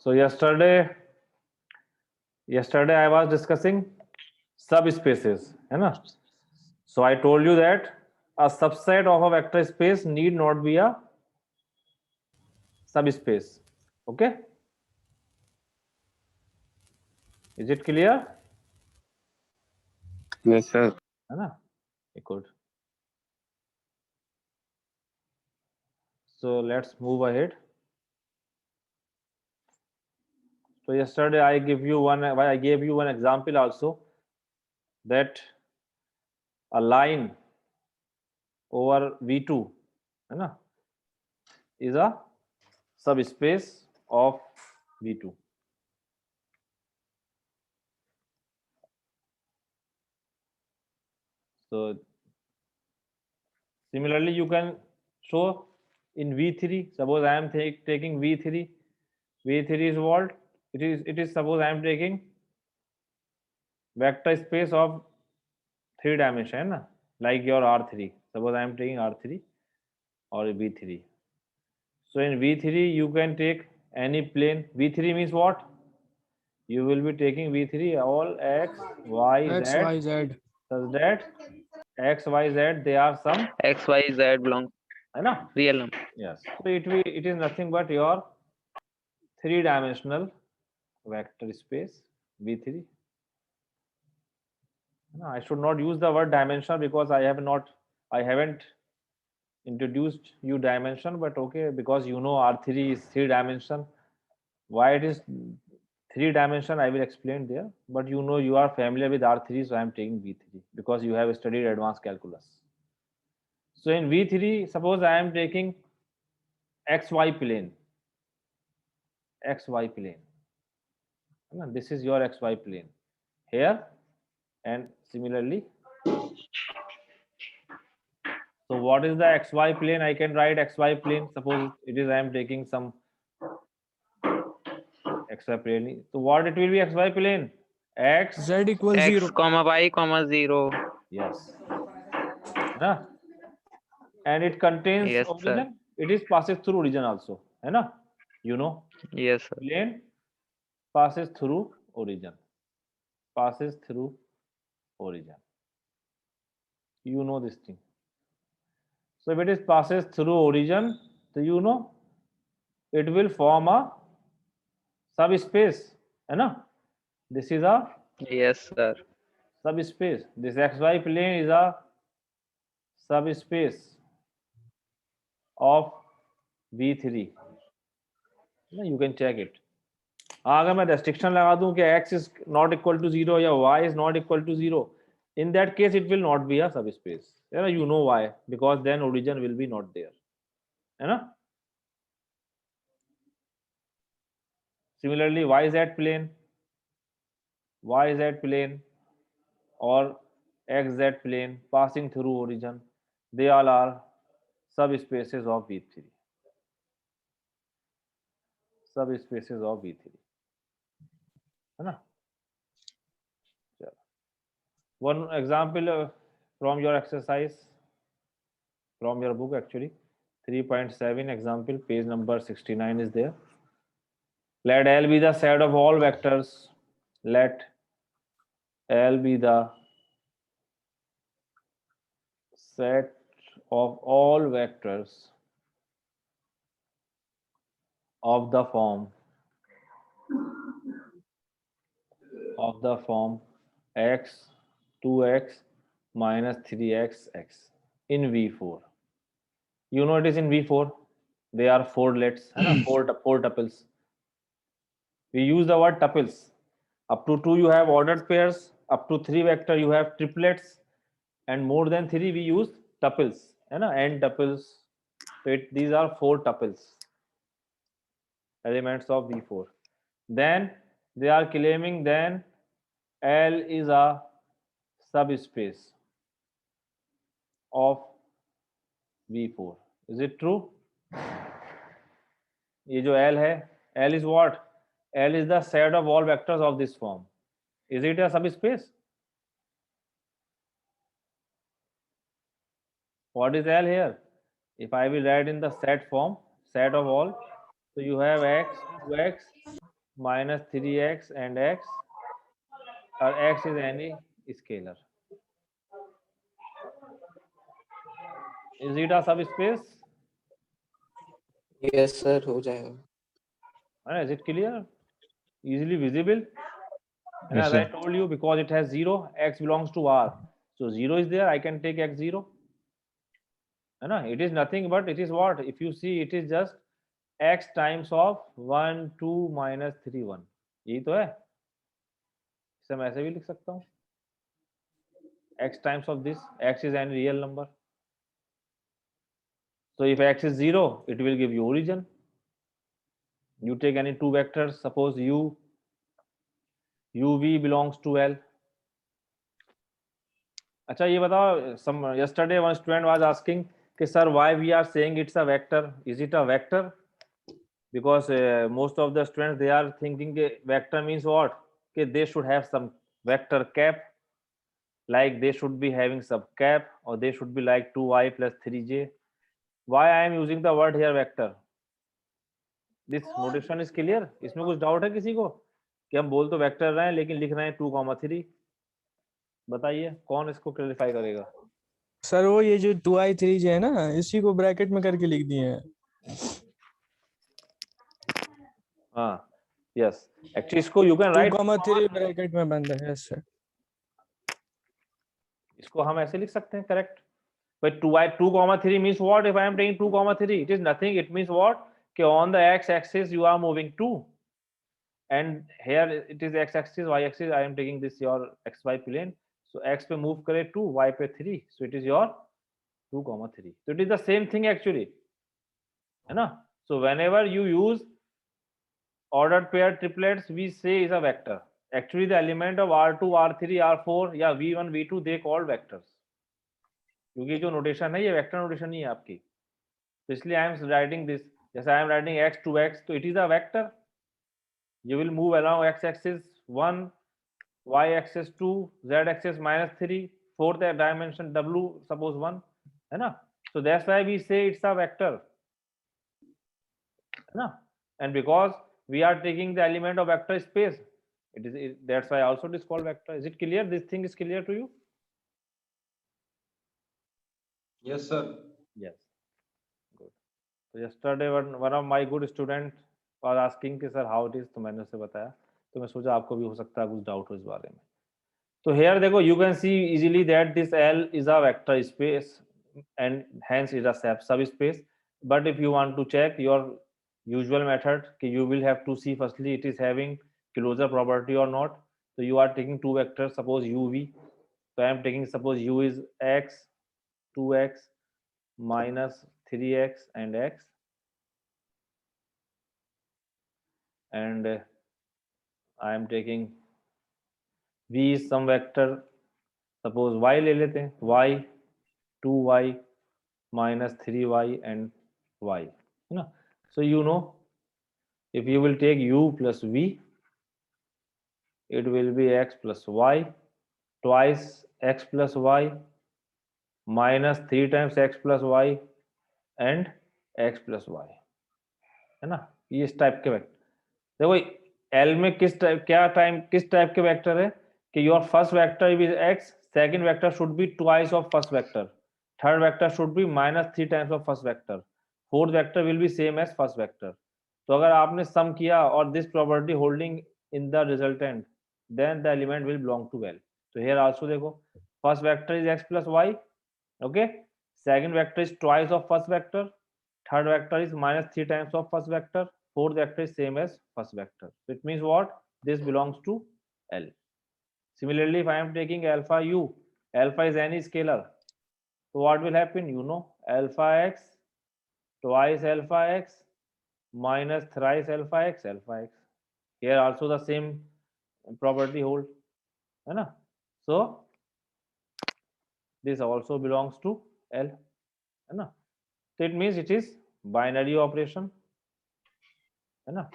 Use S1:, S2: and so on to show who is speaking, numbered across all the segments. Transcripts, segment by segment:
S1: So yesterday I was discussing subspaces, है ना? So I told you that a subset of a vector space need not be a subspace. Okay? Is it clear?
S2: Yes, sir.
S1: है ना? Good. So let's move ahead. So yesterday I gave you one example also, that a line over V2, है ना, is a subspace of V2. So similarly you can show in V3. Suppose I am taking V3. V3 is what? It is suppose I am taking vector space of 3 dimension, है ना, like your R3. Suppose I am taking R3 or V3. So in V3 you can take any plane. V3 means what? You will be taking V3 all x, y, z,
S3: X, Y, Z.
S1: such that x, y, z they are some,
S2: X, Y, Z belong
S1: है ना?
S2: real number.
S1: Yes. So it is nothing but your 3-dimensional vector space V3. No, I should not use the word dimension because I haven't introduced you dimension, but okay, because you know R3 is 3-dimension. Why it is 3-dimension I will explain there, but you know you are familiar with R3, so I am taking V3 because you have studied advanced calculus. So in V3, suppose I am taking XY plane. XY plane. This is your XY plane here, and similarly. So what is the XY plane? I can write XY plane. Suppose it is I am taking some XY plane. So what it will be XY plane? X.
S3: Z equals
S2: X,
S3: 0.
S2: comma Y, comma 0.
S1: Yes. है and it contains
S2: Yes, sir.
S1: origin. It is passes through origin also, है ना? You know,
S2: Yes, sir.
S1: plane passes through origin. Passes through origin. You know this thing. So if it is passes through origin, so you know it will form a subspace, है ना? This is a
S2: Yes, sir.
S1: subspace. This XY plane is a subspace of V3. You can check it. अगर मैं restriction लगा दूं कि x is not equal to 0 या y is not equal to 0, in that case it will not be a subspace. You know why? Because then origin will be not there. है ना? Similarly, YZ plane or XZ plane passing through origin, they all are subspaces of V3. Subspaces of V3. है ना? One example from your exercise, from your book actually, 3.7 example, page number 69 is there. Let L be the set of all vectors. Let L be the set of all vectors of the form x 2x minus 3x x in V4. You know it is in V4. They are fourlets, four tuples. We use the word tuples. Up to 2 you have ordered pairs. Up to 3 vector you have triplets, and more than 3 we use tuples, n tuples. So these are 4 tuples, elements of V4. Then they are claiming then L is a subspace of V4. Is it true? ये जो L है, L is what? L is the set of all vectors of this form. Is it a subspace? What is L here? If I will write in the set form, set of all, so you have x, 2x minus 3x and x, or x is any scalar. Is it a subspace?
S3: Yes sir हो जाएगा।
S1: Is it clear? Easily visible? And
S4: Yes,
S1: as I
S4: sir.
S1: told you, because it has 0, x belongs to R. So 0 is there, I can take x0. It is nothing but it is what? If you see, it is just x times of 1, 2, minus 3, 1. यही तो है. इसे मैं ऐसे भी लिख सकता हूँ. X times of this, x is any real number. So if x is 0, it will give you origin. You take any two vectors, suppose uv belongs to L. अच्छा ये बताओ, some yesterday one student was asking कि sir why we are saying it's a vector? Is it a vector? Because most of the students they are thinking vector means what? Okay, they should have some vector cap, like they should be having some cap, or they should be like 2y plus 3j. Why I am using the word here vector? This notation is clear? इसमें कुछ doubt है किसी को कि हम बोल तो vector रहे हैं लेकिन लिख रहे हैं 2,3? बताइए कौन इसको क्लैरिफाई करेगा?
S5: सर वो ये जो 2i3j है ना, इसी को ब्रैकेट में करके लिख दिए हैं।
S1: हाँ, यस, एक्चुअली इसको यू कैन राइट
S5: 2,3 ब्रैकेट में बंद है। यस सर,
S1: इसको हम ऐसे लिख सकते हैं, correct? But 2,3 means what? If I am taking 2,3, it is nothing. It means what? Okay, on the x-axis you are moving 2, and here it is x-axis, y-axis. I am taking this your xy plane. So x पे move करे 2, y पे 3. So it is your 2,3. So it is the same thing actually, है ना? So whenever you use ordered pair triplets, we say is a vector. Actually, the element of R2, R3, R4 या V1, V2 they called vectors. क्योंकि जो notation है ये vector notation नहीं है आपकी, तो इसलिए आई एम राइटिंग दिस, जैसे I am writing x to x, तो it is a vector. You will move along x axis 1, y axis 2, z axis -3, fourth dimension w suppose 1, है ना? So that's why we say it's a vector, है ना? And because we are taking the element of vector space, it is that's why also it is called vector. Is it clear? This thing is clear to you?
S4: Yes, sir.
S1: Yes. Good. So yesterday one of my good student was asking कि sir how it is, तो मैंने उसे बताया, तो मैं सोचा आपको भी हो सकता है कुछ डाउट हो इस बारे में. तो here देखो you can see easily that this L is a vector space and hence is a subspace. But if you want to check your usual method, you will have to see firstly it is having closure property or not. So you are taking two vectors, suppose uv. So I am taking, suppose u is x, 2x minus 3x and x, and I am taking v is some vector, suppose y ले लेते हैं, y 2y minus 3y and y, है ना? So you know if you will take u plus v, it will be x plus y twice x plus y minus 3 times x plus y and x plus y, है ना? ये इस type के vector. देखो L में किस type के vector है कि your first vector is x, second vector should be twice of first vector, third vector should be -3 times of first vector, fourth vector will be same as first vector. तो अगर आपने sum किया और this property holding in the resultant, then the element will belong to L. तो here also देखो, first vector is x plus y, okay, second vector is twice of first vector, third vector is -3 times of first vector, fourth vector is same as first vector. So it means what? This belongs to L. Similarly, if I am taking alpha u, alpha is any scalar. So what will happen? You know, alpha x twice alpha x minus thrice alpha x, alpha x. Here also the same property hold, है ना? So this also belongs to L, है ना? So it means it is binary operation, है ना?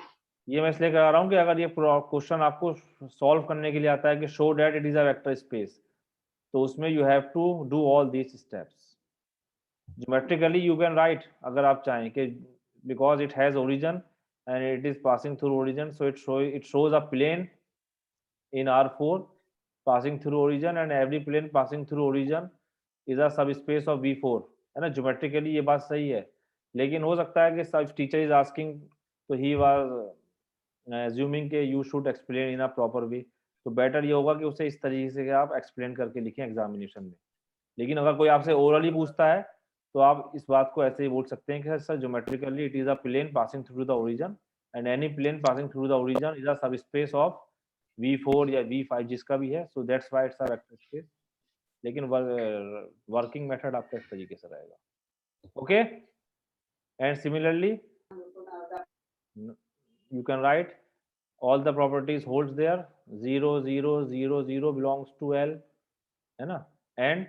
S1: ये मैं इसलिए करा रहा हूँ कि अगर ये क्वेश्चन आपको सॉल्व करने के लिए आता है कि show that it is a vector space, तो उसमें you have to do all these steps. Geometrically you can write अगर आप चाहें कि because it has origin and it is passing through origin, so it shows a plane in R4 passing through origin, and every plane passing through origin is a subspace of V4, है ना. Geometrically ये बात सही है, लेकिन हो सकता है कि सब टीचर इज आस्किंग, तो ही वाज assuming कि you should explain in a proper way, तो बेटर ये होगा कि उसे इस तरीके से आप एक्सप्लेन करके लिखें एग्जामिनेशन में. लेकिन अगर कोई आपसे ओरली पूछता है तो आप इस बात को ऐसे ही बोल सकते हैं कि sir geometrically it is a plane passing through the origin, and any plane passing through the origin is a subspace of V4 या V5 जिसका भी है, so that's why it's a vector space. लेकिन वर्किंग मेथड आपका इस तरीके से रहेगा. Okay, and similarly you can write all the properties holds there, 0 0 0 0 belongs to L, है ना, and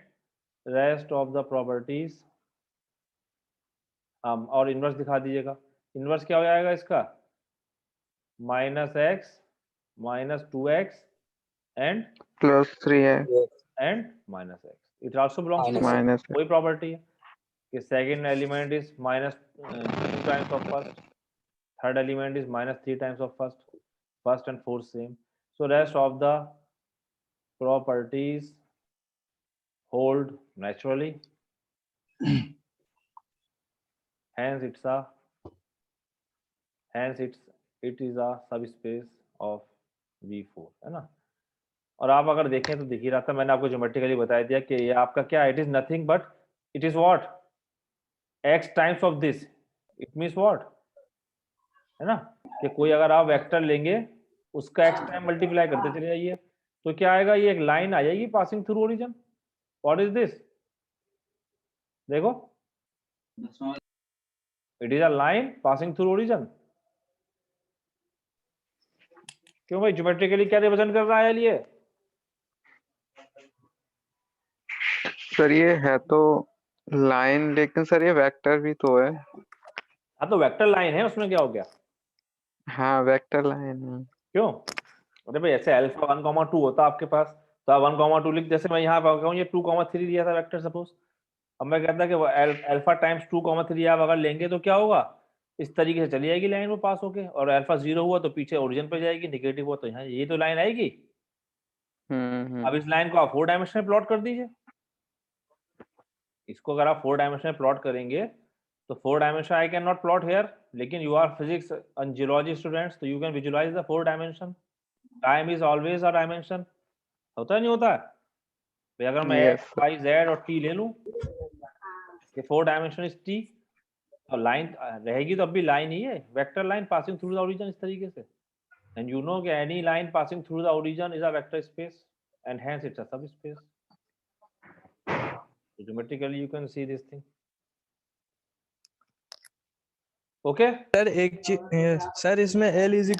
S1: rest of the properties और इनवर्स दिखा दीजिएगा. इनवर्स क्या हो जाएगा इसका, -x -2x and
S2: +3x
S1: -x. It also belongs to
S3: Minus
S1: कोई प्रॉपर्टी है कि second element is -2 times of first, third element is -3 times of first and fourth same. So rest of the properties hold naturally, hence it is a subspace of V4, है ना. और आप अगर देखें तो दिख ही रहा था, मैंने आपको ज्योमेट्रिकली बता दिया कि ये आपका क्या, it is nothing but it is what, x times of this. It means what, है ना, कि कोई अगर आप वेक्टर लेंगे उसका x टाइम मल्टीप्लाई करते चले जाइए, तो क्या आएगा, ये एक लाइन आ जाएगी passing through origin. What is this, देखो, it is a line passing through origin. क्यों भाई, ज्योमेट्रिकली क्या रिप्रेजेंट कर रहा है ये?
S2: सर ये है तो लाइन, लेकिन सर ये वेक्टर भी तो है.
S1: हाँ तो वेक्टर लाइन है, उसमें क्या हो गया.
S2: हाँ वेक्टर लाइन है.
S1: क्यों, अरे भाई ऐसे अल्फा 1,2 होता आपके पास, तो आप 1,2 लिख, जैसे मैं यहाँ पर कहूँ ये 2,3 दिया था वेक्टर सपोज. अब मैं कहता कि अल्फा टाइम्स 2,3 आप अगर लेंगे तो क्या होगा, इस तरीके से चली जाएगी लाइन वो पास होके, और अल्फा 0 हुआ तो पीछे ओरिजिन पे जाएगी, नेगेटिव हुआ तो यहाँ ये तो लाइन आएगी. अब इस लाइन को आप 4 डायमेंशन में प्लॉट कर दीजिए. इसको अगर आप 4 डायमेंशन में प्लॉट करेंगे तो 4 dimension I can not plot here, लेकिन you are physics and geology students, तो you can visualize the 4 dimension. Time is always a dimension, होता है नहीं होता है भाई. अगर मैं
S2: Yes,
S1: x y z और t ले लूं कि 4 डायमेंशन इज t, तो लाइन रहेगी तो अब भी लाइन ही है, vector line passing through the origin इस तरीके से. एंड यू नो कि any line passing through the origin is a vector space, and hence it's a subspace. Geometrically you can see this thing. Okay,
S5: sir एक चीज sir, इसमें L =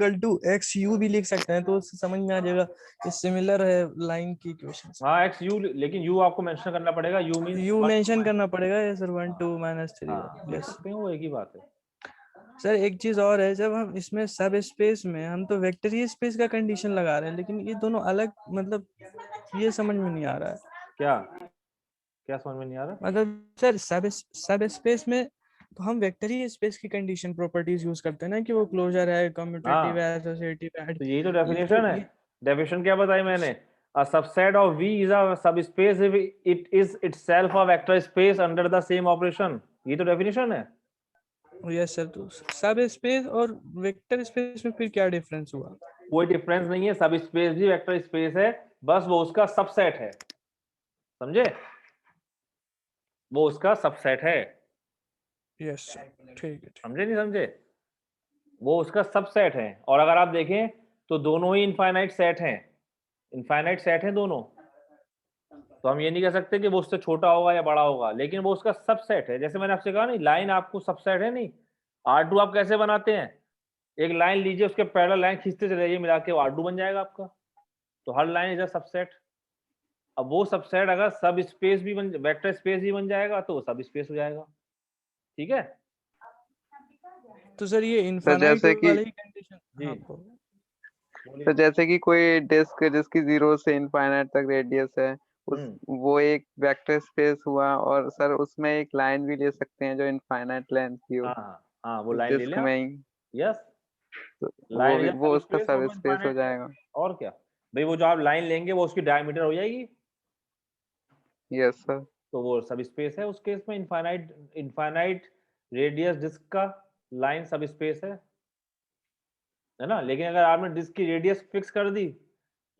S5: XU भी लिख सकते हैं तो उससे समझ में आ जाएगा ये सिमिलर है लाइन की इक्वेशन से.
S1: हाँ x u, लेकिन u आपको मेंशन करना पड़ेगा. u मींस
S5: U मेंशन करना पड़ेगा ये सर, 1 2 -3.
S1: यस, वो एक ही बात है.
S5: सर एक चीज और है, जब हम इसमें सब स्पेस में हम तो वेक्टरी स्पेस का कंडीशन लगा रहे हैं, लेकिन ये दोनों अलग, मतलब ये समझ में नहीं आ रहा है.
S1: क्या क्या समझ में नहीं आ रहा.
S5: मतलब सर सब स्पेस में तो हम वेक्टरी स्पेस की कंडीशन प्रॉपर्टीज यूज करते हैं ना, कि वो क्लोजर है, कम्यूटेटिव है, एसोसिएटिव है.
S1: तो यही तो डेफिनेशन है. डेफिनेशन क्या बताई मैंने, a subset of V is a subspace if it is itself a vector space under the same operation. ये तो डेफिनेशन है.
S5: यस सर, तो सब स्पेस और वेक्टर स्पेस में फिर क्या डिफरेंस हुआ?
S1: कोई डिफरेंस नहीं है, सब स्पेस भी वेक्टर स्पेस है, बस वो उसका सबसेट है. समझे, वो उसका सबसेट है.
S5: यस सर, ठीक है.
S1: समझे नहीं समझे, वो उसका सबसेट है. और अगर आप देखें तो दोनों ही इनफाइनाइट सेट हैं, इनफाइनाइट सेट हैं दोनों. तो हम ये नहीं कह सकते कि वो उससे छोटा होगा या बड़ा होगा, लेकिन वो उसका सबसेट है. जैसे मैंने आपसे कहा नहीं, लाइन आपको सबसेट है नहीं. R2 आप कैसे बनाते हैं, एक लाइन लीजिए, उसके पैरेलल लाइन खींचते चले जाइए, मिला के R2 बन जाएगा आपका. तो हर लाइन इज अ सबसेट. अब वो सबसेट अगर सब स्पेस भी बन, वेक्टर स्पेस भी बन जाएगा तो वो सब स्पेस हो जाएगा. ठीक है,
S5: तो सर ये इनफाइनाइट
S2: जैसे कि-
S5: वाली कंडीशन.
S1: जी.
S2: तो जैसे कि कोई डिस्क जिसकी 0 से इनफाइनाइट तक रेडियस है, उस वो एक वेक्टर स्पेस हुआ, और सर उसमें एक लाइन भी ले सकते हैं जो इनफाइनाइट लेंथ की हो.
S1: हाँ वो लाइन ले
S2: डिस्क
S1: लें.
S2: में ही.
S1: यस, लाइन
S2: वो उसका
S1: सब
S2: सब
S1: स्पेस
S2: स्पेस हो जाएगा।
S1: और क्या भाई, वो जो आप लाइन लेंगे वो उसकी डायमीटर हो जाएगी,
S2: यस सर।
S1: तो वो सब स्पेस है। उस केस में इनफाइनाइट रेडियस डिस्क का लाइन सब स्पेस है ना। लेकिन अगर आपने डिस्क की रेडियस फिक्स कर दी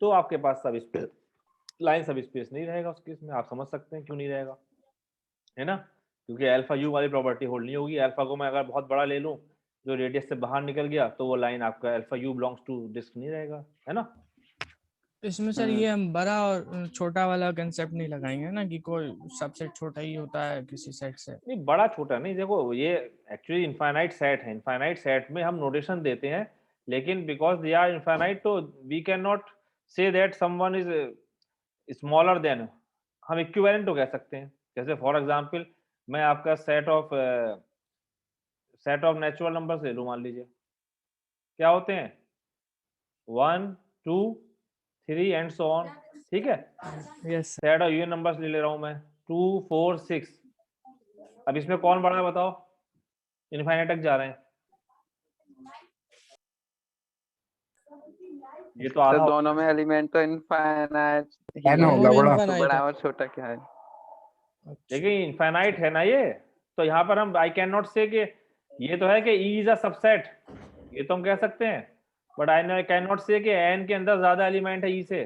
S1: तो आपके पास सब स्पेस लाइन सब स्पेस नहीं रहेगा। उस केस में आप समझ सकते हैं क्यों नहीं रहेगा, है ना, क्योंकि अल्फा यू वाली प्रॉपर्टी होल्ड नहीं होगी। अल्फा को मैं अगर बहुत बड़ा ले लूं जो रेडियस से बाहर निकल गया तो वो लाइन आपका alpha u belongs to disc नहीं रहेगा, है ना।
S5: इसमें सर ये हम बड़ा और छोटा वाला कंसेप्ट नहीं लगाएंगे ना कि कोई सबसेट छोटा ही होता है किसी सेट से।
S1: नहीं, बड़ा छोटा नहीं, देखो ये एक्चुअली इनफाइनाइट सेट है। इनफाइनाइट सेट में हम नोटेशन देते हैं, लेकिन बिकॉज दे आर इनफाइनाइट तो we can not say that someone is smaller than, हम इक्विवेलेंट तो कह सकते हैं। जैसे फॉर एग्जांपल मैं आपका सेट ऑफ नेचुरल नंबर्स ले लूं, मान लीजिए क्या होते हैं 1 2 3 एंड सो ऑन, ठीक है।
S5: Yes
S1: set of union numbers ले रहा हूं मैं 2 4 6। अब इसमें कौन बड़ा है बताओ, इनफाइनाइट तक जा रहे हैं, ये तो
S2: सर
S1: आधा
S2: दोनों में एलिमेंट तो इनफाइनाइट ही
S6: एन
S2: है,
S6: होगा बड़ा।
S2: तो बड़ा और छोटा क्या है?
S1: लेकिन इनफाइनाइट है ना ये, तो यहाँ पर हम आई कैन नॉट से कि ये तो है कि ई इज अ सबसेट, ये तो हम कह सकते हैं, बट आई कैन नॉट से कि एन के अंदर ज्यादा एलिमेंट है ई से,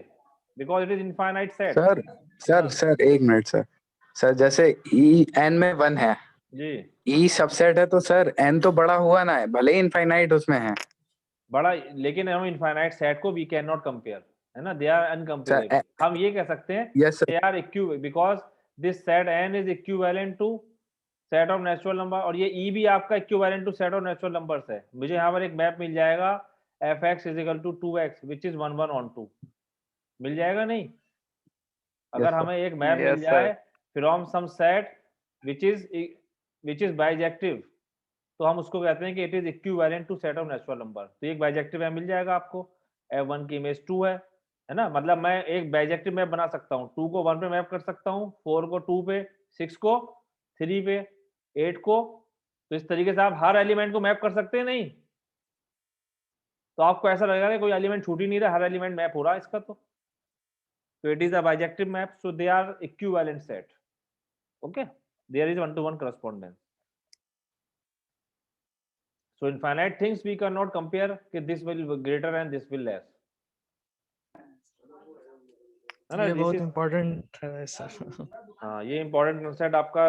S1: because it is infinite set.
S6: Sir sir sir एक मिनट सर। सर जैसे ई एन में 1 है,
S1: जी
S6: ई सबसेट है, तो सर एन तो बड़ा हुआ ना है, भले ही इनफाइनाइट उसमें है
S1: बड़ा, लेकिन हम इनफाइनाइट सेट को वी कैन नॉट कंपेयर, है ना, दे आर अनकंपेरेबल। हम ये कह सकते हैं
S6: yes sir.
S1: They are EQ because this set N is equivalent to set of natural number, और ये ई भी आपका equivalent to set of natural numbers है। मुझे यहाँ पर एक मैप मिल जाएगा F X is equal to 2x which is 1 1 on 2, मिल जाएगा नहीं। अगर
S6: sir.
S1: हमें एक मैप मिल
S2: यस
S1: जाए
S2: sir.
S1: From some set which is bijective, तो हम उसको कहते हैं कि it is equivalent to set of natural number. तो एक बाइजेक्टिव मैप मिल जाएगा आपको, f1 की इमेज 2 है ना, मतलब मैं एक बाइजेक्टिव मैप बना सकता हूँ, 2 को 1 पे मैप कर सकता हूँ, 4 को 2 पे, 6 को 3 पे, 8 को, तो इस तरीके से आप हर एलिमेंट को मैप कर सकते हैं। नहीं तो आपको ऐसा लगेगा कि कोई एलिमेंट छूट ही नहीं रहा, हर एलिमेंट मैप हो रहा है इसका। तो it is a bijective map, so they are equivalent set, okay, there is 1-to-1 correspondence. So infinite things we cannot compare कि this will be greater and this will less, है ना।
S5: ये
S1: This
S5: बहुत
S1: is
S5: इम्पोर्टेंट है sir.
S1: हाँ, ये important concept आपका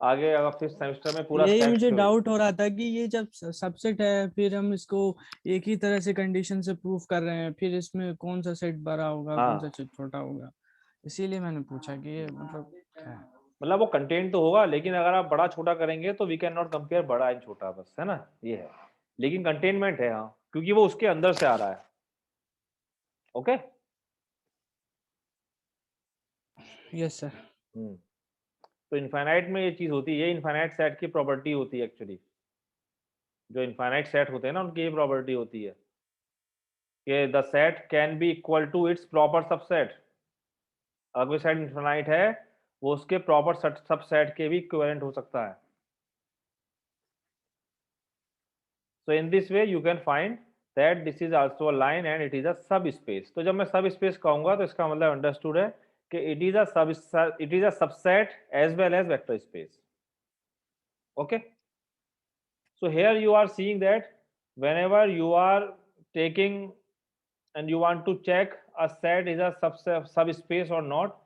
S1: आगे अगर 5th सेमेस्टर में पूरा
S5: यही
S1: सेट
S5: मुझे डाउट हो रहा था कि ये जब सबसेट है फिर हम इसको एक ही तरह से कंडीशन से प्रूफ कर रहे हैं, फिर इसमें कौन सा सेट बड़ा होगा कौन सा
S1: हाँ,
S5: सेट छोटा होगा, इसीलिए मैंने पूछा कि ये मतलब क्या है।
S1: मतलब वो कंटेंट तो होगा, लेकिन अगर आप बड़ा छोटा करेंगे तो वी कैन नॉट कंपेयर बड़ा एंड छोटा, बस, है ना, ये है। लेकिन कंटेनमेंट है, हाँ, क्योंकि वो उसके अंदर से आ रहा है, ओके।
S5: Yes sir.
S1: तो इनफाइनाइट में ये चीज होती है, ये इनफाइनाइट सेट की प्रॉपर्टी होती है एक्चुअली। जो इनफाइनाइट सेट होते हैं ना उनकी ये प्रॉपर्टी होती है कि the set can be equal to its proper subset. अगर कोई सेट इनफाइनाइट है वो उसके प्रॉपर सबसेट के भी इक्विवेलेंट हो सकता है। So in this way you can find that this is also a line and it is a subspace. तो जब मैं subspace कहूंगा तो इसका मतलब अंडरस्टूड है कि it is a subset as well as vector space. Okay. So here you are seeing that whenever you are taking and you want to check a set is a subspace or not,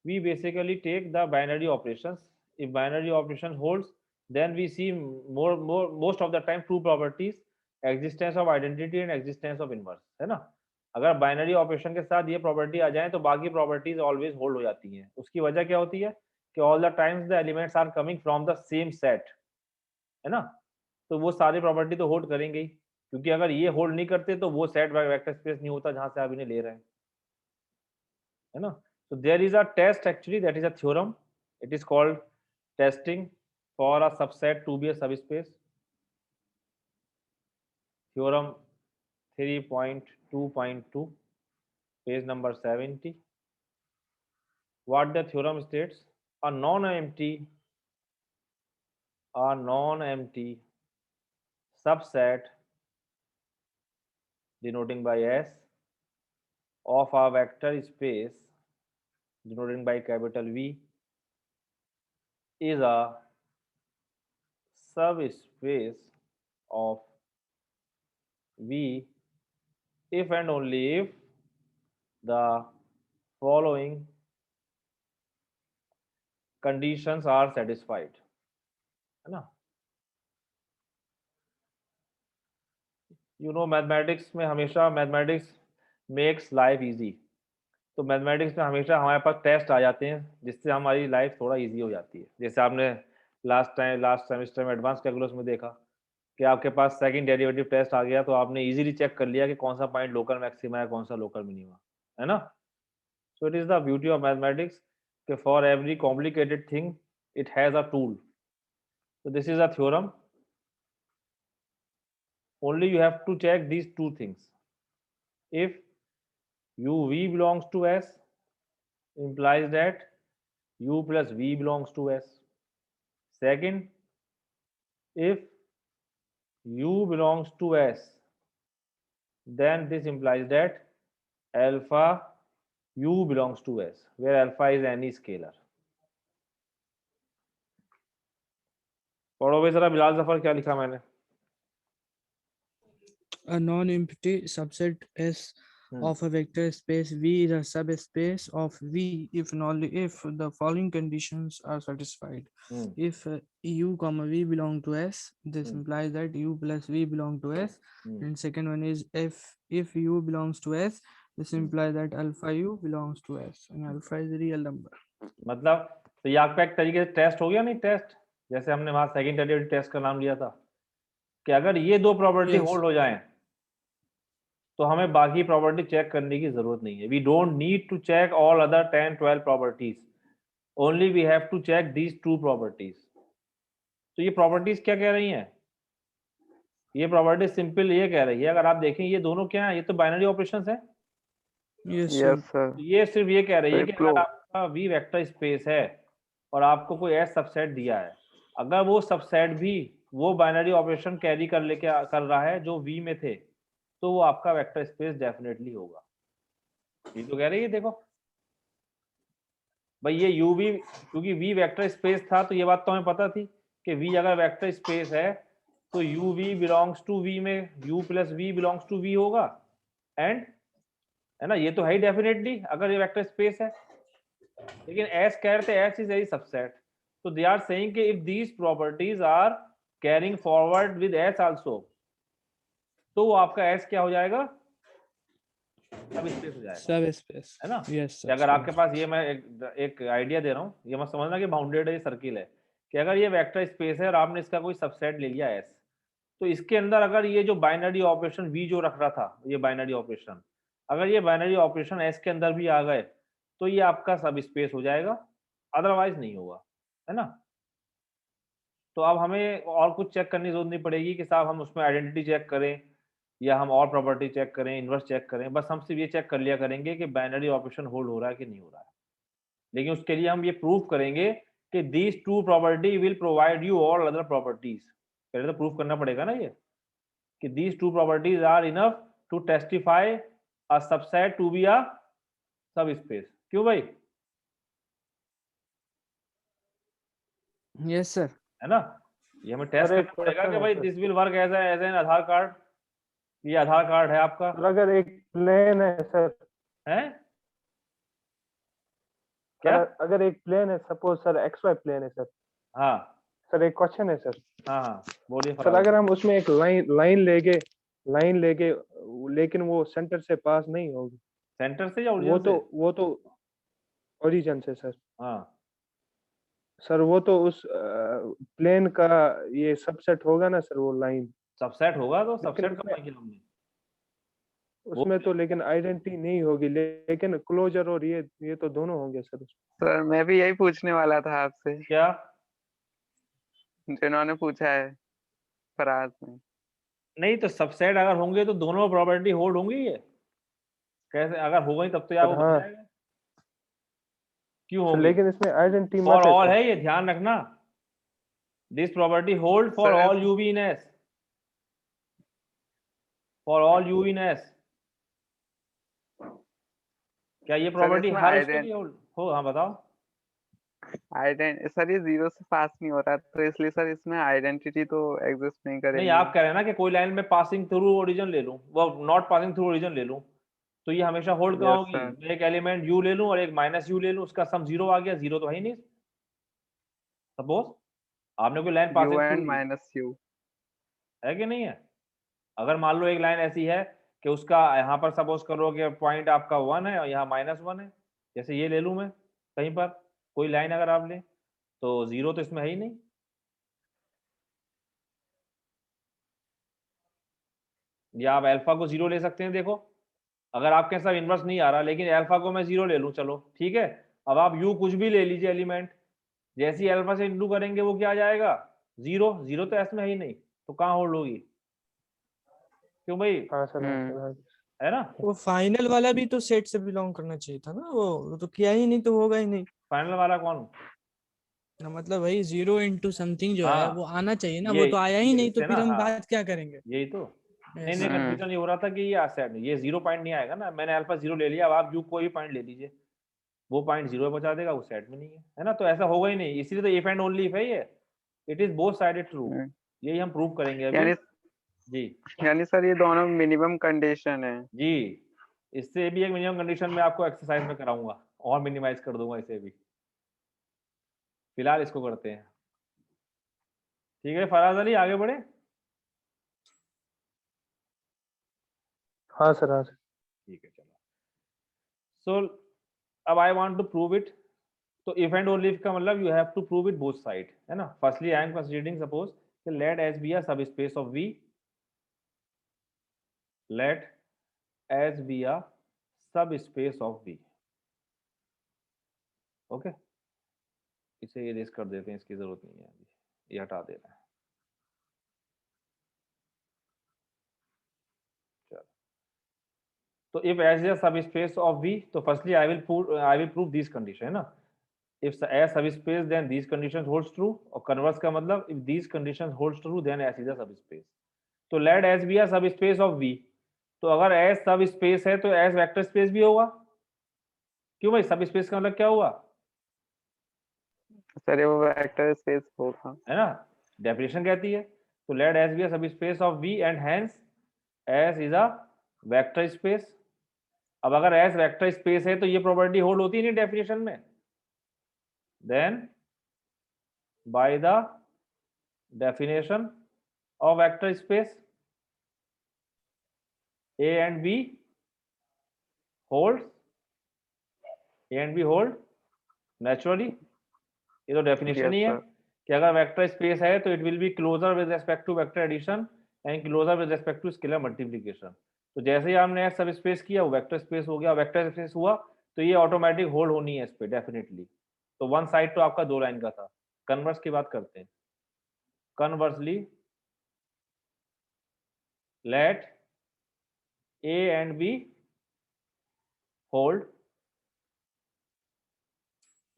S1: we basically take the binary operations. If binary operation holds, then we see most of the time two properties, existence of identity and existence of inverse, है ना। अगर binary operation के साथ ये property आ जाए तो बाकी properties always hold हो जाती हैं। उसकी वजह क्या होती है कि all the times the elements are coming from the same set, है ना, तो वो सारी प्रॉपर्टी तो होल्ड करेंगे ही, क्योंकि अगर ये होल्ड नहीं करते तो वो सेट वेक्टर स्पेस नहीं होता जहां से आप इन्हें ले रहे हैं, है ना। So there is a test actually, that is a theorem. It is called testing for a subset to be a subspace. Theorem 3.2.2, page number 70. What the theorem states: a non-empty subset denoting by S of a vector space denoting by capital V is a subspace of V if and only if the following conditions are satisfied, है ना? Mathematics में हमेशा mathematics makes life easy. तो mathematics में हमेशा हमारे पास test आ जाते हैं जिससे हमारी लाइफ थोड़ा इजी हो जाती है। जैसे आपने लास्ट सेमेस्टर में एडवांस कैलकुलस में देखा कि आपके पास सेकंड डेरिवेटिव टेस्ट आ गया, तो आपने इजीली चेक कर लिया कि कौन सा पॉइंट लोकल मैक्सिमा है, कौन सा लोकल मिनिमा है ना। So it is the beauty of mathematics कि for every complicated thing it has a tool. So this is a theorem. Only you have to check these two things. If uv belongs to S, implies that u plus v belongs to S. Second, if u belongs to S, then this implies that alpha u belongs to S, where alpha is any scalar. पढ़ो भाई जरा बिलाल जफर, क्या लिखा मैंने?
S5: A non-empty subset S of a vector space V is a subspace of V if and only if the following conditions are satisfied. If u comma v belong to S, this implies that u plus v belong to S. And second one is if u belongs to S, this implies that alpha u belongs to S and alpha is a real number.
S1: मतलब तो ये आपका एक तरीके से test हो गया नहीं? टेस्ट जैसे हमने वहां सेकंड डेरिवेटिव टेस्ट का नाम लिया था कि अगर ये दो प्रॉपर्टी होल्ड हो जाएं तो हमें बाकी प्रॉपर्टी चेक करने की जरूरत नहीं है। We don't need to check all other 10-12 properties, only we have to check these two properties. तो ये प्रॉपर्टीज क्या कह रही हैं? ये प्रॉपर्टी सिंपल ये कह रही है, अगर आप देखें ये दोनों क्या है, ये तो बाइनरी ऑपरेशंस है।
S2: Yes sir.
S1: ये सिर्फ ये कह रही है कि अगर आपका वी वेक्टर स्पेस है और आपको कोई एस सबसेट दिया है, अगर वो सबसेट भी वो बाइनरी ऑपरेशन कैरी कर रहा है जो वी में थे, तो वो आपका वेक्टर स्पेस डेफिनेटली होगा। ये तो कह रही है, देखो भाई ये यू वी, क्योंकि वी वेक्टर स्पेस था तो ये बात तो हमें पता थी कि वी अगर वेक्टर स्पेस है तो U V belongs to V में U plus V belongs to V होगा। एंड है ना, ये तो है ही डेफिनेटली अगर ये वेक्टर स्पेस है। लेकिन एस कह रहे थे एस इज ए सबसेट, तो दे आर सेइंग कि if these properties are carrying forward with S also, तो वो आपका एस क्या हो जाएगा? सब स्पेस हो जाएगा,
S5: सब स्पेस,
S1: है ना।
S5: यस।
S1: अगर आपके पास ये मैं एक आइडिया दे रहा हूँ, ये मत समझना कि बाउंडेड है, ये सर्किल है, कि अगर ये वेक्टर स्पेस है और आपने इसका कोई सबसेट ले लिया एस, तो इसके अंदर अगर ये जो बाइनरी ऑपरेशन वी जो रख रहा था, ये बाइनरी ऑपरेशन, अगर ये बाइनरी ऑपरेशन एस के अंदर भी आ गए तो ये आपका सब स्पेस हो जाएगा, अदरवाइज नहीं होगा, है ना। तो अब हमें और कुछ चेक करने की जरूरत नहीं पड़ेगी कि साहब हम उसमें आइडेंटिटी चेक करें या हम और प्रॉपर्टी चेक करें, इन्वर्स चेक करें, बस हम सिर्फ ये चेक कर लिया करेंगे कि बाइनरी ऑपरेशन होल्ड हो रहा है कि नहीं हो रहा है। लेकिन उसके लिए हम ये प्रूफ करेंगे कि these two property will provide you all other properties. पहले तो प्रूफ करना पड़ेगा ना ये कि these two properties are enough to testify a subset to be a सब स्पेस। क्यों भाई?
S5: यस सर,
S1: है ना। ये हमें टेस्ट करना पड़ेगा कि भाई this will work as an Aadhaar card. ये आधार कार्ड है आपका।
S7: अगर एक प्लेन है सर,
S1: है क्या?
S7: अगर एक प्लेन है, suppose sir X Y plane है सर।
S1: हाँ
S7: सर एक क्वेश्चन है सर।
S1: हाँ बोलिए
S7: सर अगर हम उसमें एक लाइन लेके लेकिन वो सेंटर से पास नहीं होगी।
S1: सेंटर से या ओरिजिन से?
S7: वो तो ओरिजिन से सर।
S1: हाँ
S7: सर वो तो उस प्लेन का ये सबसेट होगा ना सर, वो लाइन
S1: सबसेट होगा, तो सबसेट कब किया हमने
S7: उसमें तो, लेकिन आइडेंटिटी नहीं होगी, लेकिन क्लोजर और ये तो दोनों होंगे सर।
S2: सर मैं भी यही पूछने वाला था आपसे।
S1: क्या
S2: जिन्होंने पूछा है फराज ने।
S1: नहीं, तो सबसेट अगर होंगे तो दोनों प्रॉपर्टी होल्ड होंगी। ये कैसे? अगर हो गई तब तो यार वो बन जाएगा। क्यों होगी?
S7: लेकिन इसमें आइडेंटिटी
S1: फॉर ऑल है, ये ध्यान रखना। This property hold for all u v in S, for all u in S. क्या ये
S2: सर
S1: प्रॉपर्टी
S2: इसमें
S1: हर उसके लिए हो? हाँ बताओ।
S2: सर ये जीरो से पास नहीं हो रहा, तो इसलिए सर इसमें आइडेंटिटी तो एग्जिस्ट नहीं
S1: नहीं,
S2: करेगी।
S1: आप कह रहे हैं ना कि कोई लाइन में पासिंग थ्रू ओरिजिन ले लूं, वो नॉट पासिंग थ्रू ओरिजिन ले लूं, तो ये हमेशा होल्ड कहाँ
S2: यस
S1: होगी?
S2: सर।
S1: मैं एक एलिमेंट u ले लूं और एक माइनस u ले लूं, उसका सम जीरो आ गया, जीरो तो है ही नहीं। सपोज आपने कोई line
S2: u
S1: passing through
S2: and
S1: ली,
S2: माइनस यू।
S1: है कि नहीं है? अगर मान लो एक लाइन ऐसी है कि उसका यहाँ पर सपोज करो कि पॉइंट आपका 1 है और यहाँ -1 है, जैसे ये ले लूं मैं, कहीं पर कोई लाइन अगर आप लें, तो जीरो तो इसमें है ही नहीं। या आप अल्फा को जीरो ले सकते हैं। देखो अगर आपके साथ इनवर्स नहीं आ रहा, लेकिन अल्फा को मैं जीरो ले लूं, चलो ठीक है। अब आप u कुछ भी ले लीजिए एलिमेंट, जैसे ही अल्फा से इंटू करेंगे वो क्या आ जाएगा? जीरो। जीरो तो एस में है ही नहीं, तो कहाँ होल्ड होगी? क्यों भाई?
S7: हाँ सर, हाँ सर, हाँ।
S1: है ना?
S5: वो फाइनल वाला भी तो सेट से बिलोंग करना चाहिए था ना, वो तो किया ही नहीं, तो होगा ही नहीं।
S1: फाइनल वाला कौन?
S5: ना मतलब वही 0 into समथिंग जो है वो
S1: हाँ,
S5: आना चाहिए ना,
S1: ये
S5: वो तो आया ही नहीं, तो
S1: इससे
S5: फिर
S1: ना,
S5: हम
S1: हाँ
S5: बात क्या करेंगे?
S1: यही तो। नहीं नहीं,
S5: ऐसा
S1: कंफ्यूजन ये हो रहा था कि ये सेट, ये 0 पॉइंट नहीं आएगा ना, मैंने अल्फा 0 ले लिया, अब आप यू कोई भी पॉइंट ले लीजिए, वो पॉइंट 0 पे पहुंचा देगा, वो सेट में नहीं है ना, तो ऐसा होगा ही नहीं। इसीलिए तो इफ एंड ओनली इफ है ये, it is both sided true. यही हम प्रूव करेंगे अभी।
S2: यानी
S1: जी
S2: यानी सर ये दोनों मिनिमम कंडीशन है।
S1: जी, इससे भी एक मिनिमम कंडीशन में आपको एक्सरसाइज में कराऊंगा और मिनिमाइज कर दूंगा इसे भी, फिलहाल इसको करते हैं। ठीक है फराज अली, आगे बढ़े।
S7: हाँ सर, हाँ सर।
S1: ठीक है चलो। सो अब I want to prove it. तो इफ एंड ओनली इफ का मतलब you have to prove it both side, है ना। Firstly I am considering suppose let S be a सब space of V, let S be a सब space of V. Okay, इसे erase कर देते हैं, इसकी जरूरत नहीं है अभी, ये हटा देना है। चलो, तो इफ एस इज अ सब स्पेस ऑफ वी, तो firstly I will prove this condition, है ना। if S subspace then these conditions holds true, और converse का मतलब if these conditions holds true then S is a subspace। तो let S be a subspace of V, तो अगर S subspace है तो S वेक्टर स्पेस भी होगा। क्यों भाई? सबस्पेस का मतलब क्या हुआ?
S2: सर ये वो वेक्टर स्पेस होगा,
S1: है ना, डेफिनेशन कहती है। तो let S be a subspace of V and hence S is a vector space. अब अगर S वेक्टर स्पेस है तो ये प्रॉपर्टी होल्ड होती है नहीं डेफिनेशन में। then by the definition of vector space A and B holds, A and B hold naturally। ये तो डेफिनेशन
S2: यस
S1: ही है
S2: सर।
S1: कि अगर वेक्टर स्पेस है तो it will be closure with respect to vector addition and closure with respect to scalar multiplication. तो जैसे ही हमने सब स्पेस किया वो वेक्टर स्पेस हो गया, वेक्टर स्पेस हुआ तो ये ऑटोमेटिक होल्ड होनी है इस पे डेफिनेटली। तो वन साइड तो आपका दो लाइन का था। कन्वर्स की बात करते हैं। Conversely let A and B hold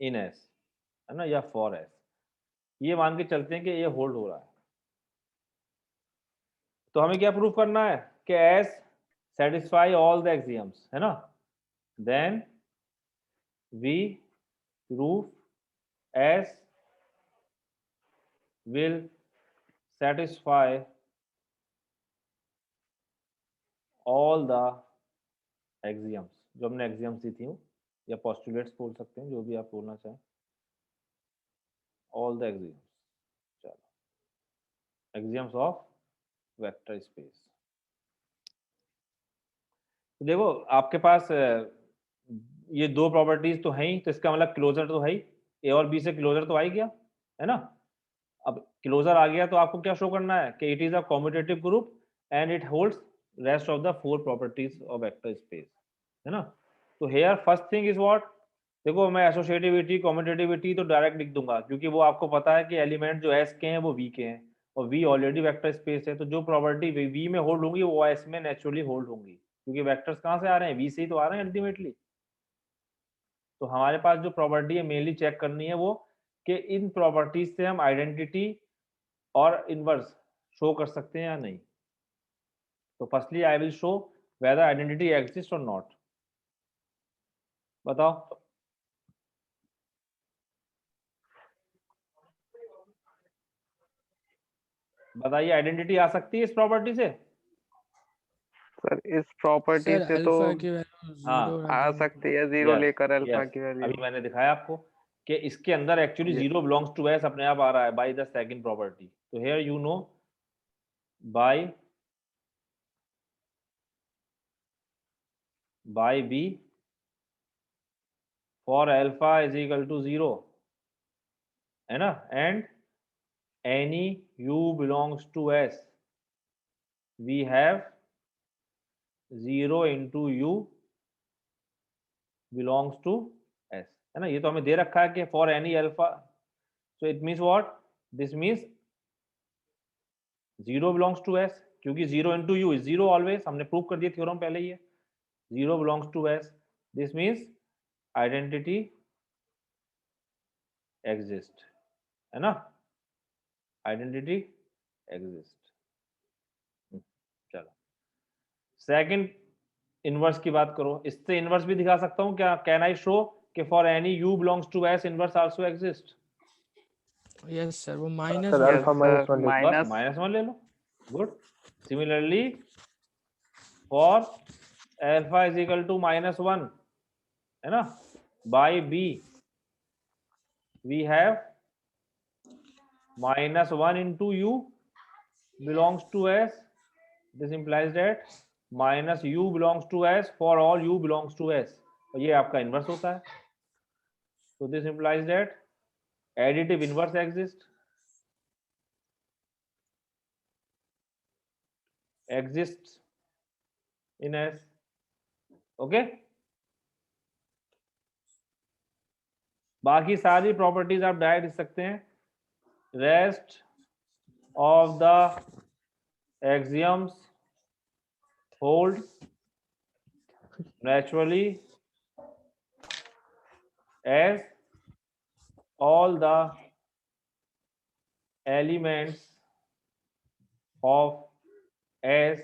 S1: in S, है ना, या फॉर S। ये मान के चलते हैं कि ये होल्ड हो रहा है, तो हमें क्या प्रूफ करना है कि S satisfy all the axioms, है ना। then we prove S will satisfy all the axioms, जो हमने axioms दी थी, या postulates बोल सकते हैं, जो भी आप बोलना चाहें, all the axioms। चलो, axioms of vector space। तो देखो आपके पास ये दो प्रॉपर्टीज तो हैं ही, तो इसका मतलब क्लोजर तो है ही, ए और बी से क्लोजर तो आ ही गया, है ना। अब क्लोजर आ गया तो आपको क्या शो करना है कि it is a commutative group and it holds rest of the four properties of vector space, है ना। तो hair first thing is what, देखो मैं एसोसिएटिविटी कॉम्यूटेटिविटी तो डायरेक्ट लिख दूंगा, क्योंकि वो आपको पता है कि एलिमेंट जो एस के हैं वो वी के हैं, और वी ऑलरेडी वेक्टर स्पेस है, तो जो प्रॉपर्टी वी में होल्ड होंगी वो एस में नेचुरली होल्ड होंगी, क्योंकि वेक्टर्स कहाँ से आ रहे हैं? वी से ही तो आ रहे हैं अल्टीमेटली। तो हमारे पास जो प्रॉपर्टी है मेनली चेक करनी है वो कि इन प्रॉपर्टीज से हम आइडेंटिटी और इनवर्स शो कर सकते हैं या नहीं। तो firstly I will show whether identity exist और नॉट। बताओ। बताइए, आइडेंटिटी आ सकती है इस प्रॉपर्टी से?
S2: सर इस प्रॉपर्टी
S5: सर
S2: से तो
S5: अल्फा की वैल्यू
S1: हाँ,
S5: 0
S2: आ
S5: रख
S2: सकती
S5: देंगे।
S2: है, 0
S1: यस
S2: लेकर अल्फा
S1: यस,
S2: की
S1: अभी
S2: वैल्यू।
S1: मैंने दिखाया आपको कि इसके अंदर एक्चुअली
S2: ये
S1: 0 बिलोंग्स टू एस अपने आप आ रहा है बाय द सेकंड प्रॉपर्टी। तो here you know by B for alpha is equal to 0, है ना, and any u belongs to s we have 0 into u belongs to s, है ना। ये तो हमें दे रखा है कि for any alpha, so it means what, this means 0 belongs to s, क्योंकि 0 into u इज 0 ऑलवेज, हमने प्रूव कर दिया थ्योरम पहले ही है। 0 belongs to s, this means identity exist, है ना, आइडेंटिटी एग्जिस्ट। चलो सेकंड इनवर्स की बात करो, इससे इनवर्स भी दिखा सकता हूं क्या? कैन आई शो कि for any u belongs to s inverse also exist?
S5: Yes sir, वो minus
S7: sir
S2: yes
S7: alpha minus
S2: sir,
S7: 1
S1: बस
S2: माइनस
S1: -1 ले लो, good. Similarly for alpha is equal to -1, है ना, by b we have -1 into u belongs to s, this implies that -u belongs to s for all u belongs to s, और ये आपका inverse होता है। so this implies that additive inverse exists in s, okay. बाकी सारी properties आप direct लिख सकते हैं, rest of the axioms hold naturally as all the elements of S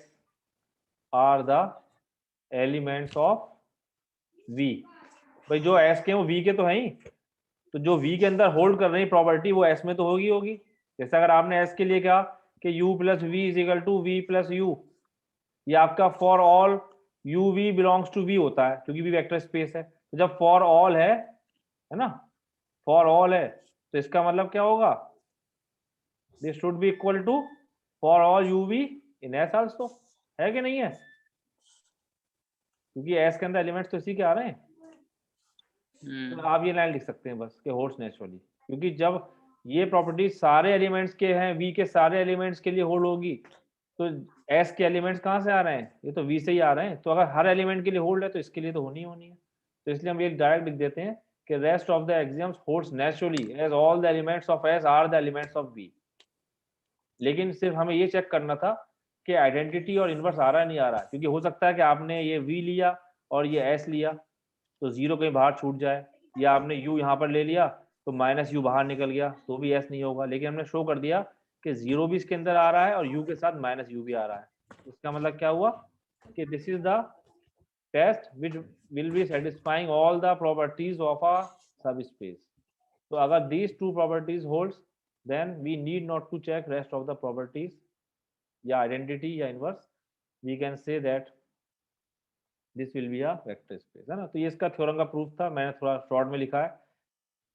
S1: are the elements of V। भाई जो S के हैं वो V के तो हैं ही, तो जो V के अंदर होल्ड कर रही प्रॉपर्टी वो S में तो होगी। जैसे अगर आपने S के लिए कहा कि u plus v is equal to v plus u, ये आपका for all u v belongs to v होता है क्योंकि v वेक्टर स्पेस है। तो जब फॉर ऑल है ना, फॉर ऑल है, तो इसका मतलब क्या होगा, this should be equal to for all u v in s also, है कि नहीं है? क्योंकि s के अंदर एलिमेंट्स तो इसी के आ रहे हैं। तो आप ये लाइन लिख सकते हैं बस कि होल्ड्स नेचुरली, क्योंकि जब ये प्रॉपर्टी सारे एलिमेंट्स के हैं, v के सारे एलिमेंट्स के लिए होल्ड होगी, तो s के एलिमेंट्स कहाँ से आ रहे हैं, ये तो v से ही आ रहे हैं। तो अगर हर एलिमेंट के लिए होल्ड है तो इसके लिए तो होनी है। तो इसलिए हम ये डायरेक्ट लिख देते हैं कि rest of the axioms holds naturally as all the elements of s are the elements of v। लेकिन सिर्फ हमें ये चेक करना था कि आइडेंटिटी और इनवर्स आ रहा है नहीं आ रहा है, क्योंकि हो सकता है कि आपने ये v लिया और ये s लिया तो 0 कहीं बाहर छूट जाए, या आपने u यहाँ पर ले लिया तो -u बाहर निकल गया तो भी s नहीं होगा। लेकिन हमने शो कर दिया कि 0 भी इसके अंदर आ रहा है और u के साथ -u भी आ रहा है। इसका मतलब क्या हुआ कि this is the test which will be satisfying all the properties of a subspace. तो अगर these two properties holds, then we need not to check rest of the properties या आइडेंटिटी या inverse, we can say that this will be a vector space, है ना। तो ये इसका theorem का प्रूफ था, मैंने थोड़ा शॉर्ट में लिखा है।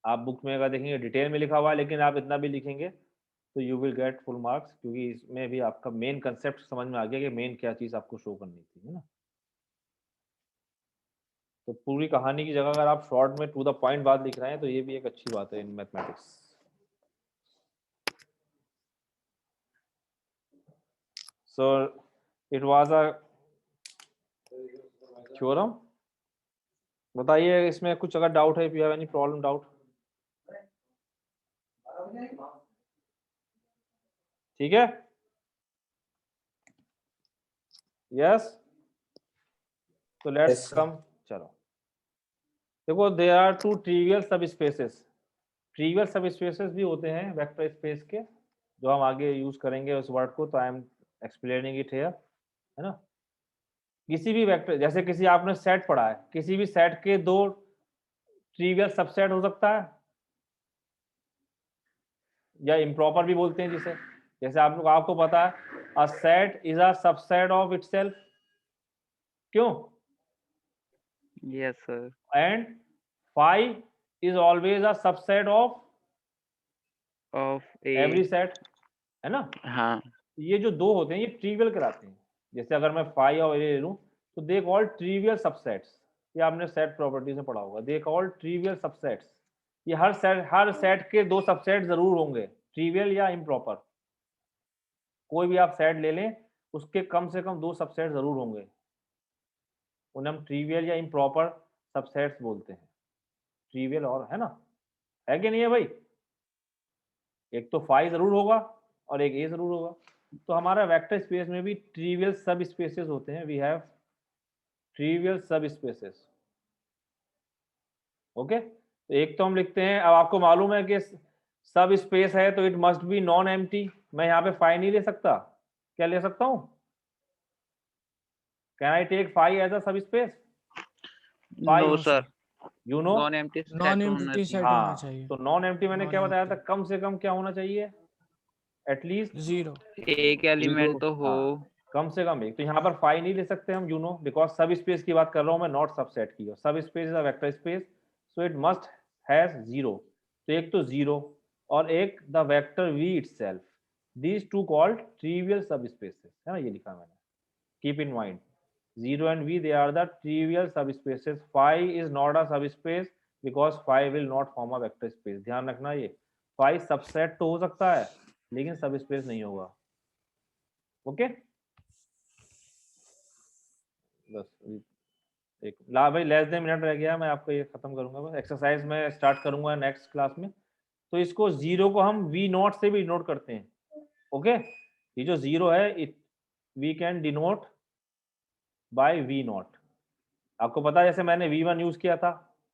S1: आप बुक में अगर देखेंगे डिटेल में लिखा हुआ है, लेकिन आप इतना भी लिखेंगे तो you will get full marks, क्योंकि इसमें भी आपका मेन कंसेप्ट समझ में आ गया कि मेन क्या चीज आपको शो करनी थी, है ना। तो पूरी कहानी की जगह अगर आप शॉर्ट में टू द पॉइंट बात लिख रहे हैं तो ये भी एक अच्छी बात है in mathematics. So it was a theorem. बताइए इसमें कुछ अगर डाउट है, if you have any problem doubt. ठीक है, यस, तो लेट्स
S3: Yes, sir.
S1: कम। चलो देखो, there are two trivial subspaces. Trivial subspaces भी होते हैं वेक्टर स्पेस के, जो हम आगे यूज करेंगे उस वर्ड को, तो I am explaining it here, है ना। किसी भी वेक्टर, जैसे किसी आपने सेट पढ़ा है, किसी भी सेट के दो ट्रिवियल सबसेट हो सकता है, या इम्प्रॉपर भी बोलते हैं जिसे, जैसे आपको पता है a set is a subset of itself, क्यों?
S2: Yes sir.
S1: And phi is always a subset of
S2: of A.
S1: Every set, है ना?
S2: हाँ।
S1: ये जो दो होते हैं ये ट्रिवियल कराते हैं। जैसे अगर मैं फाई और ए ले लूं तो दे कॉल्ड ट्रिवियल सबसेट्स, ये आपने सेट प्रॉपर्टीज में पढ़ा होगा, दे कॉल्ड ट्रिवियल सबसेट्स। ये हर सेट के दो सबसेट जरूर होंगे, ट्रिवियल या इम्प्रॉपर। कोई भी आप सेट ले लें उसके कम से कम दो सबसेट जरूर होंगे, उन्हें हम ट्रिवियल या इम्प्रॉपर सबसेट्स बोलते हैं। ट्रिवियल और, है ना, है कि नहीं है भाई? एक तो फाई जरूर होगा और एक ए जरूर होगा। तो हमारा वेक्टर स्पेस में भी ट्रिवियल सब स्पेसेस होते हैं, वी हैव ट्रिवियल सब स्पेसेस। ओके, तो एक तो हम लिखते हैं, अब आपको मालूम है कि सब स्पेस है तो it must be non empty. मैं यहाँ पे फाई नहीं ले सकता, क्या ले सकता हूँ? Can I take phi as a सब space?
S2: No sir,
S1: you know,
S2: non empty set
S5: non
S2: होना
S5: एम्प्टी
S2: चाहिए।
S5: सेट होना
S1: हाँ,
S5: चाहिए,
S1: तो नॉन एम्प्टी मैंने क्या बताया था,
S5: non-empty,
S1: कम से कम क्या होना चाहिए? एटलीस्ट
S5: 0।
S2: एक एलिमेंट तो हो।
S1: कम से कम एक। तो यहाँ पर फाई नहीं ले सकते हम, यू नो, बिकॉज सब स्पेस की बात कर रहा हूँ मैं, नॉट सबसेट की। सब space is a vector space, so it must has 0। तो एक तो 0 और एक the vector v itself, these two called trivial subspaces, है ना, ये लिखा मैंने, keep in mind 0 and v, they are the trivial subspaces. phi is not a subspace because phi will not form a vector space. ध्यान रखना, ये phi subset तो हो सकता है लेकिन सबस्पेस नहीं होगा। ओके, बस एक भाई लेस देन मिनट रह गया, मैं आपको ये खत्म करूंगा, बस एक्सरसाइज में स्टार्ट करूंगा नेक्स्ट क्लास में। तो इसको 0 को हम v नॉट से भी डिनोट करते हैं। ओके, ये जो 0 है it we can denote by v naught. आपको पता है जैसे मैंने v1 यूज किया था,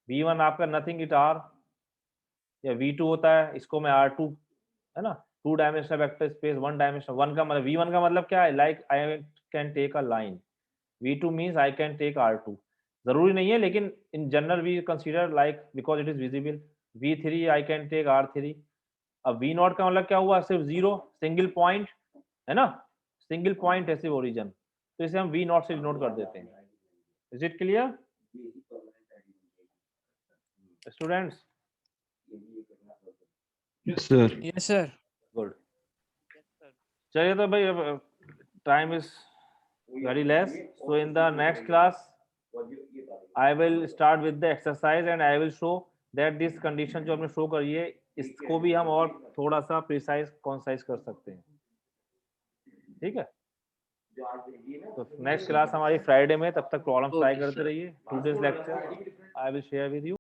S1: v1 आपका नथिंग इट r, या v2 होता है, इसको मैं r2, है ना, 2 डायमेंशनल वेक्टर स्पेस, 1 डायमेंशनल। 1 का मतलब, v1 का मतलब क्या है, like I can take a line, v2 means I can take r2। जरूरी नहीं है लेकिन in general we consider like because it is visible, v3 I can take r3। अब v नॉट का मतलब क्या हुआ, सिर्फ 0, सिंगल पॉइंट, है ना, सिंगल पॉइंट है सिर्फ ओरिजिन, तो इसे हम v नॉट से डिनोट कर देते हैं। Is it clear students?
S4: Yes, sir.
S5: Yes sir.
S1: Good, चलिए तो भाई time is very less, so in the next class I will start with the exercise and I will show that this condition जो हमने show करी है इसको भी हम और थोड़ा सा प्रिसाइज कॉन्साइज कर सकते हैं, ठीक है? तो नेक्स्ट क्लास हमारी फ्राइडे में, तब तक प्रॉब्लम ट्राई करते रहिए। Today's lecture I will share with you.